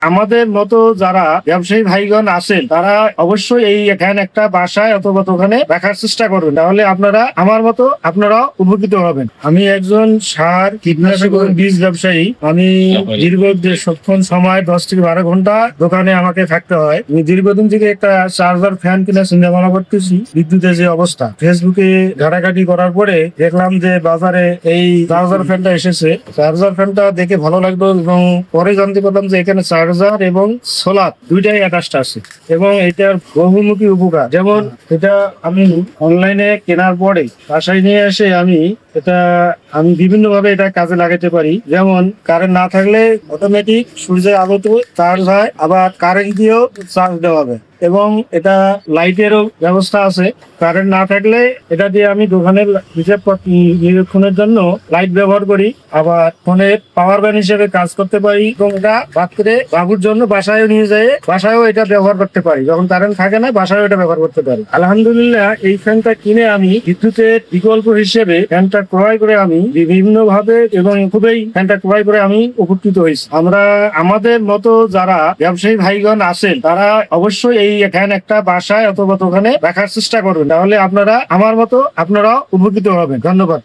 আমাদের মতো যারা ব্যবসায়ী ভাইগণ আছেন তারা অবশ্যই এই ফ্যান একটা বাসায় অথবা দোকানে রাখার চেষ্টা করবেন, তাহলে আপনারা আমার মতো আপনারাও উপকৃত হবেন। আমি একজন সার কীটনাশক ও বীজ ব্যবসায়ী। আমি দীর্ঘ সক্ষণ সময় 10 থেকে 12 ঘন্টা দোকানে আমাকে থাকতে হয়। আমি দীর্ঘদিন থেকে একটা চার্জার ফ্যান কিনে চিন্তা ভাবনা করতেছি। বিদ্যুতের যে অবস্থা, ফেসবুকে ঘাটাঘাটি করার পরে দেখলাম যে বাজারে এই চার্জার ফ্যানটা এসেছে। চার্জার ফ্যানটা দেখে ভালো লাগলো এবং পরে জানতে পারলাম যে এখানে চার্জার এবং সোলার দুইটাই অ্যাটাচড আছে এবং এটার বহুমুখী উপকার। যেমন এটা আমি অনলাইনে কেনার পরে বাসায় নিয়ে এসে আমি বিভিন্ন ভাবে এটা কাজে লাগাতে পারি। যেমন কারেন্ট না থাকলে অটোমেটিক সূর্যের আলোতে চার্জ হয়, আবার কারেন্ট দিয়েও চার্জ দেওয়া হবে এবং এটা লাইটেরও ব্যবস্থা আছে। কারেন্ট না থাকলে এটা দিয়ে আমি দোকানের নিরীক্ষণের জন্য লাইট ব্যবহার করি, আবার ফোনের পাওয়ার ব্যাংক হিসেবে কাজ করতে পারি এবং এটা রাত্রে বাবুর জন্য বাসায়ও নিয়ে যায়, বাসায়ও এটা ব্যবহার করতে পারি। যখন কারেন্ট থাকে না বাসায়ও এটা ব্যবহার করতে পারি। আলহামদুলিল্লাহ, এই ফ্যানটা কিনে আমি বিদ্যুতের বিকল্প হিসেবে ফ্যানটা ক্রয় করে আমি বিভিন্ন ভাবে এবং খুবই ফ্যানটা ক্রয় করে আমি উপকৃত হয়েছি। আমাদের মতো যারা ব্যবসায়ী ভাইগণ আছেন তারা অবশ্যই এই ফ্যান একটা বাসায় অথবা দোকানে রাখার চেষ্টা করবেন, তাহলে আপনারা আমার মতো আপনারাও উপকৃত হবেন। ধন্যবাদ।